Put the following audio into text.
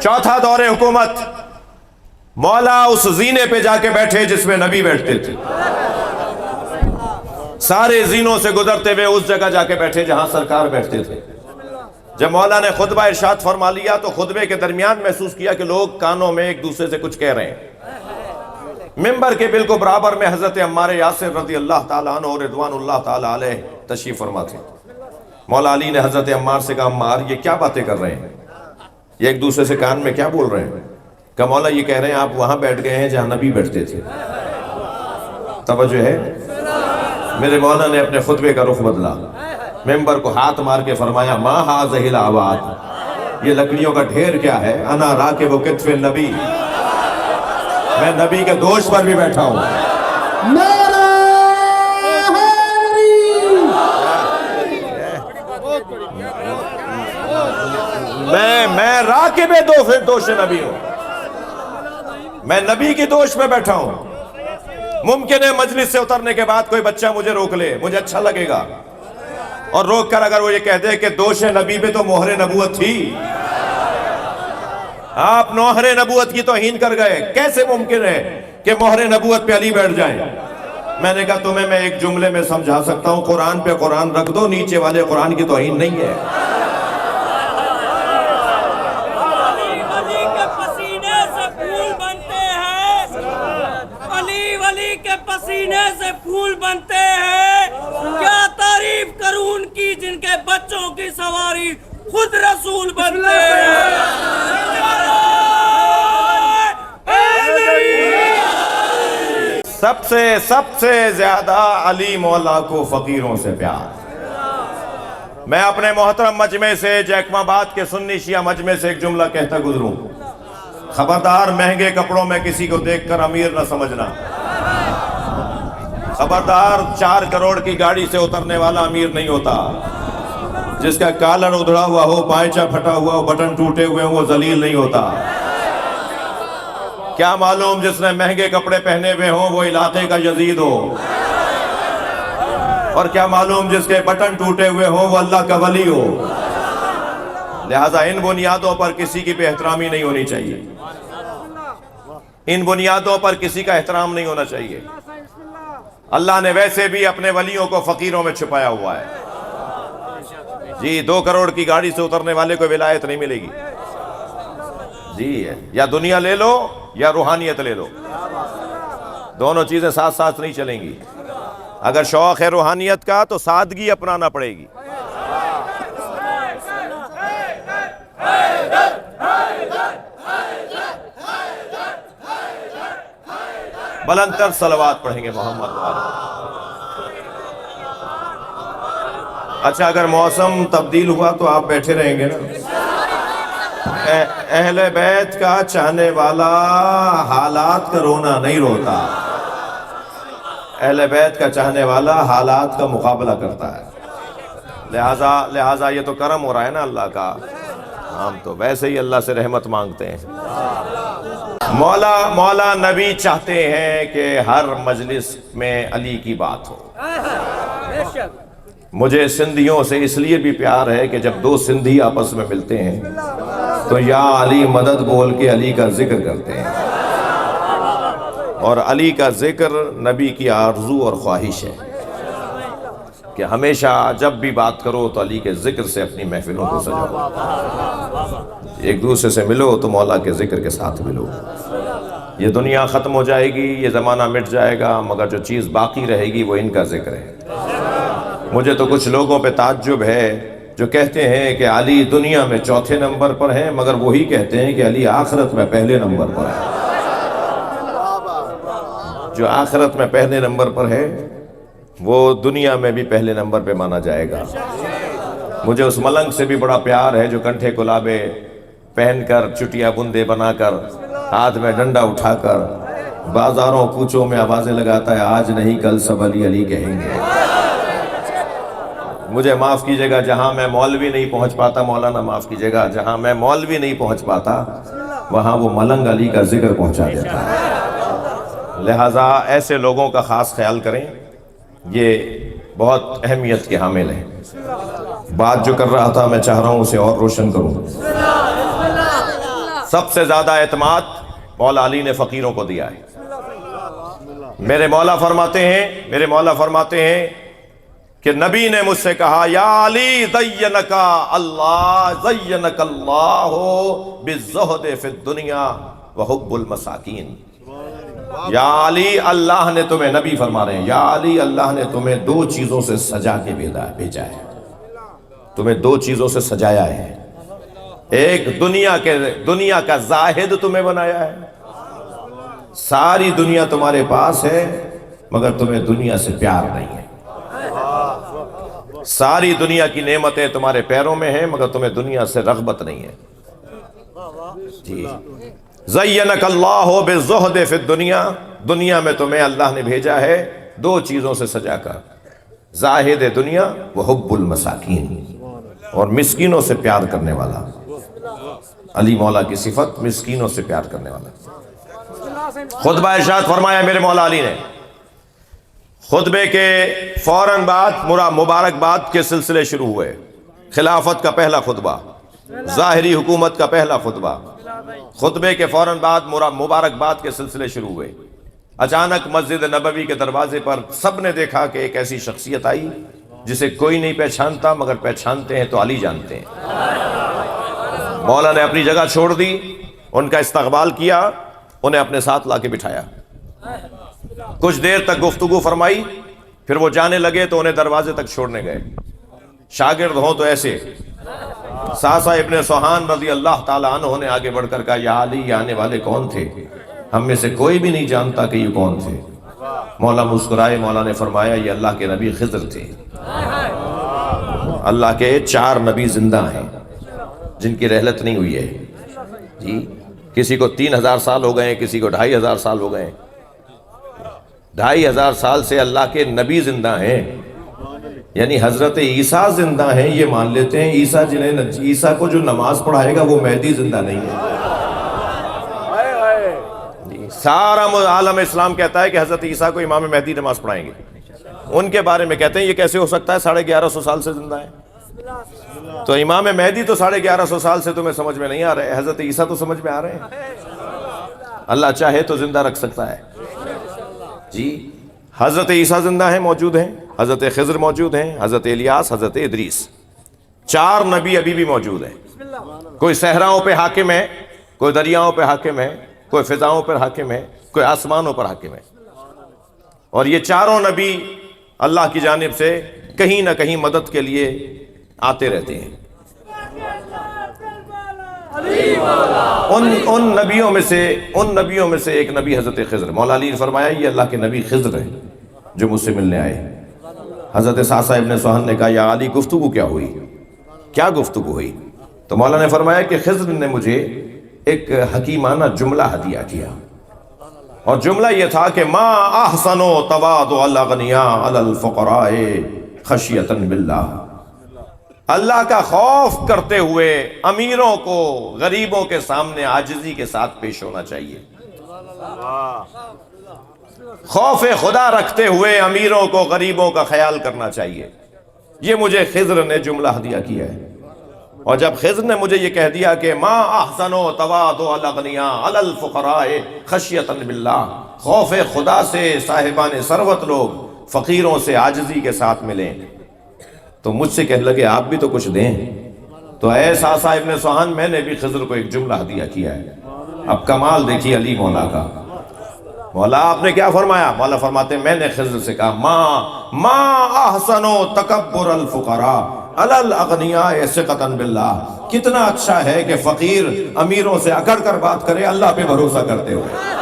چوتھا دور حکومت، مولا اس زینے پہ جا کے بیٹھے جس میں نبی بیٹھتے تھے، سارے زینوں سے گزرتے ہوئے اس جگہ جا کے بیٹھے جہاں سرکار بیٹھتے تھے۔ جب مولا نے خطبہ ارشاد فرما لیا تو خطبے کے درمیان محسوس کیا کہ لوگ کانوں میں ایک دوسرے سے کچھ کہہ رہے ہیں۔ ممبر کے بالکل برابر میں حضرت عمار یاسر رضی اللہ تعالیٰ عنہ رضوان اللہ تعالیٰ علیہ تشریف فرما تھے۔ مولا علی نے حضرت عمار سے کہا عمار یہ کیا باتیں کر رہے ہیں، یہ ایک دوسرے سے کان میں کیا بول رہے ہیں؟ کہ مولا یہ کہہ رہے ہیں آپ وہاں بیٹھ گئے ہیں جہاں نبی بیٹھتے تھے۔ توجہ ہے؟ میرے مولا نے اپنے خطبے کا رخ بدلا، ممبر کو ہاتھ مار کے فرمایا ما ھذہ الاعواد، یہ لکڑیوں کا ڈھیر کیا ہے؟ انا راکب کتف النبی، میں نبی کے دوش پر بھی بیٹھا ہوں۔ میں راکب دوش نبی ہوں، میں نبی کی دوش میں بیٹھا ہوں۔ ممکن ہے مجلس سے اترنے کے بعد کوئی بچہ مجھے روک لے، مجھے اچھا لگے گا، اور روک کر اگر وہ یہ کہہ دے کہ دوش نبی پہ تو مہر نبوت تھی، آپ نوحر نبوت کی توہین کر گئے، کیسے ممکن ہے کہ مہر نبوت پہ علی بیٹھ جائیں؟ میں نے کہا تمہیں میں ایک جملے میں سمجھا سکتا ہوں، قرآن پہ قرآن رکھ دو، نیچے والے قرآن کی توہین نہیں ہے۔ پسینے سے پھول بنتے ہیں، کیا تعریف کروں ان کی جن کے بچوں کی سواری خود رسول بنتے ہیں۔ سب سے زیادہ علی مولا کو فقیروں سے پیار۔ میں اپنے محترم مجمع سے، جیکم آباد کے سنی شیعہ مجمع سے ایک جملہ کہتا گزروں، خبردار مہنگے کپڑوں میں کسی کو دیکھ کر امیر نہ سمجھنا، خبردار 4 کروڑ کی گاڑی سے اترنے والا امیر نہیں ہوتا، جس کا کالر ادھڑا ہوا ہو، پائچہ پھٹا ہوا ہو، بٹن ٹوٹے ہوئے ہوں، وہ ذلیل نہیں ہوتا۔ کیا معلوم جس نے مہنگے کپڑے پہنے ہوئے ہوں وہ علاقے کا یزید ہو، اور کیا معلوم جس کے بٹن ٹوٹے ہوئے ہوں وہ اللہ کا ولی ہو۔ لہٰذا ان بنیادوں پر کسی کی بے احترامی نہیں ہونی چاہیے، ان بنیادوں پر کسی کا احترام نہیں ہونا چاہیے۔ اللہ نے ویسے بھی اپنے ولیوں کو فقیروں میں چھپایا ہوا ہے۔ جی 2 کروڑ کی گاڑی سے اترنے والے کو ولایت نہیں ملے گی، جی یا دنیا لے لو یا روحانیت لے لو، دونوں چیزیں ساتھ ساتھ نہیں چلیں گی۔ اگر شوق ہے روحانیت کا تو سادگی اپنانا پڑے گی۔ بلند تر صلوات پڑھیں گے محمد والے۔ اچھا اگر موسم تبدیل ہوا تو آپ بیٹھے رہیں گے نا؟ اہل بیت کا چاہنے والا حالات کا رونا نہیں روتا، اہل بیت کا چاہنے والا حالات کا مقابلہ کرتا ہے۔ لہٰذا یہ تو کرم ہو رہا ہے نا اللہ کا، ہم تو ویسے ہی اللہ سے رحمت مانگتے ہیں۔ مولا نبی چاہتے ہیں کہ ہر مجلس میں علی کی بات ہو۔ مجھے سندھیوں سے اس لیے بھی پیار ہے کہ جب 2 سندھی آپس میں ملتے ہیں تو یا علی مدد بول کے علی کا ذکر کرتے ہیں، اور علی کا ذکر نبی کی آرزو اور خواہش ہے کہ ہمیشہ جب بھی بات کرو تو علی کے ذکر سے اپنی محفلوں کو سجاؤ، ایک دوسرے سے ملو تو مولا کے ذکر کے ساتھ ملو۔ یہ دنیا ختم ہو جائے گی، یہ زمانہ مٹ جائے گا، مگر جو چیز باقی رہے گی وہ ان کا ذکر ہے۔ مجھے تو کچھ لوگوں پہ تعجب ہے جو کہتے ہیں کہ علی دنیا میں 4تھے نمبر پر ہیں، مگر وہی کہتے ہیں کہ علی آخرت میں پہلے نمبر پر ہے۔ جو آخرت میں پہلے نمبر پر ہے وہ دنیا میں بھی پہلے نمبر پہ مانا جائے گا۔ مجھے اس ملنگ سے بھی بڑا پیار ہے جو کنٹھے کلابے پہن کر، چٹیا بندے بنا کر، ہاتھ میں ڈنڈا اٹھا کر بازاروں کوچوں میں آوازیں لگاتا ہے آج نہیں کل سب علی علی کہیں گے۔ مجھے معاف کیجئے گا جہاں میں مولوی نہیں پہنچ پاتا، مولانا معاف کیجئے گا، جہاں میں مولوی نہیں پہنچ پاتا وہاں وہ ملنگ علی کا ذکر پہنچا دیتا ہے۔ لہٰذا ایسے لوگوں کا خاص خیال کریں، یہ بہت اہمیت کے حامل ہیں۔ بات جو کر رہا تھا میں چاہ رہا ہوں اسے اور روشن کروں۔ سب سے زیادہ اعتماد مولا علی نے فقیروں کو دیا ہے۔ میرے مولا فرماتے ہیں کہ نبی نے مجھ سے کہا یا علی زینک اللہ بالزہد فی الدنیا وحب المساکین۔ یا علی، اللہ نے تمہیں، نبی فرما رہے ہیں، یا علی اللہ نے تمہیں دو چیزوں سے سجا کے بھیجا ہے، تمہیں دو چیزوں سے سجایا ہے۔ ایک دنیا کا زاہد تمہیں بنایا ہے، ساری دنیا تمہارے پاس ہے مگر تمہیں دنیا سے پیار نہیں ہے۔ ساری دنیا کی نعمتیں تمہارے پیروں میں ہیں مگر تمہیں دنیا سے رغبت نہیں ہے۔ جی، زینک اللہ بالزہد فی الدنیا، دنیا میں تمہیں اللہ نے بھیجا ہے دو چیزوں سے سجا کر، زاہد دنیا وحب المساکین، اور مسکینوں سے پیار کرنے والا۔ علی مولا کی صفت مسکینوں سے پیار کرنے والا۔ خطبہ ارشاد فرمایا میرے مولا علی نے، خطبے کے فوراً بعد مبارکباد کے سلسلے شروع ہوئے۔ خلافت کا پہلا خطبہ، ظاہری حکومت کا پہلا خطبہ، خطبے کے فوراً بعد مبارکباد کے سلسلے شروع ہوئے۔ اچانک مسجد نبوی کے دروازے پر سب نے دیکھا کہ ایک ایسی شخصیت آئی جسے کوئی نہیں پہچانتا مگر پہچانتے ہیں تو علی جانتے ہیں۔ مولا نے اپنی جگہ چھوڑ دی، ان کا استقبال کیا، انہیں اپنے ساتھ لا کے بٹھایا، کچھ دیر تک گفتگو فرمائی، پھر وہ جانے لگے تو انہیں دروازے تک چھوڑنے گئے۔ شاگرد ہوں تو ایسے، ساسا ابن سوہان رضی اللہ تعالیٰ عنہ نے آگے بڑھ کر کہا یا علی، یہ آنے والے کون تھے؟ ہم میں سے کوئی بھی نہیں جانتا کہ یہ کون تھے۔ مولا مسکرائے، مولا نے فرمایا یہ اللہ کے نبی خضر تھے۔ اللہ کے 4 نبی زندہ ہیں جن کی رحلت نہیں ہوئی ہے۔ جی، کسی کو 3000 سال ہو گئے ہیں، کسی کو 2500 سال ہو گئے ہیں۔ 2500 سال سے اللہ کے نبی زندہ ہیں، یعنی حضرت عیسیٰ زندہ ہیں، یہ مان لیتے ہیں عیسیٰ کو جو نماز پڑھائے گا وہ مہدی زندہ نہیں ہے۔ سارا عالم اسلام کہتا ہے کہ حضرت عیسیٰ کو امام مہدی نماز پڑھائیں گے، ان کے بارے میں کہتے ہیں یہ کیسے ہو سکتا ہے، 1150 سال سے زندہ ہے۔ تو امام مہدی تو 1150 سال سے تمہیں سمجھ میں نہیں آ رہے، حضرت عیسیٰ تو سمجھ میں آ رہے ہیں۔ اللہ چاہے تو زندہ رکھ سکتا ہے۔ جی، حضرت عیسیٰ زندہ ہیں، موجود ہیں، حضرت خضر موجود ہیں، حضرت الیاس، حضرت ادریس، 4 نبی ابھی بھی موجود ہیں۔ کوئی صحراؤں پہ حاکم ہے، کوئی دریاؤں پہ حاکم ہے، کوئی فضاؤں پر حاکم ہے، کوئی آسمانوں پر حاکم ہے، اور یہ 4 نبی اللہ کی جانب سے کہیں نہ کہیں مدد کے لیے آتے رہتے ہیں۔ ان نبیوں میں سے ایک نبی حضرت خضر، مولا علی نے فرمایا یہ اللہ کے نبی خضر ہیں جو مجھ سے ملنے آئے۔ حضرت ساسا ابن سوہن نے کہا یا علی گفتگو کیا ہوئی، کیا گفتگو ہوئی؟ تو مولا نے فرمایا کہ خضر نے مجھے ایک حکیمانہ جملہ ہدیہ کیا، اور جملہ یہ تھا کہ ما احسن تواضع الاغنیاء علی الفقراء خشیۃ باللہ، اللہ کا خوف کرتے ہوئے امیروں کو غریبوں کے سامنے عاجزی کے ساتھ پیش ہونا چاہیے۔ خوف خدا رکھتے ہوئے امیروں کو غریبوں کا خیال کرنا چاہیے۔ یہ مجھے خضر نے جملہ ہدیہ کیا ہے، اور جب خضر نے مجھے یہ کہہ دیا کہ ما احسن تواضع الاغنیاء علی الفقراء خشیۃ باللہ، خوف خدا سے صاحبان ثروت لوگ فقیروں سے عاجزی کے ساتھ ملیں، تو مجھ سے کہنے لگے آپ بھی تو کچھ دیں۔ تو اے ساسا ابن سوہان، میں نے بھی خضر کو ایک جملہ ہدیہ کیا ہے۔ اب کمال دیکھیے علی مولا کا۔ مولا آپ نے کیا فرمایا؟ مولا فرماتے ہیں میں نے خضر سے کہا ما احسن تکبر الفقراء علی الاغنیاء ثقۃ باللہ، کتنا اچھا ہے کہ فقیر امیروں سے اکڑ کر بات کرے اللہ پہ بھروسہ کرتے ہوئے۔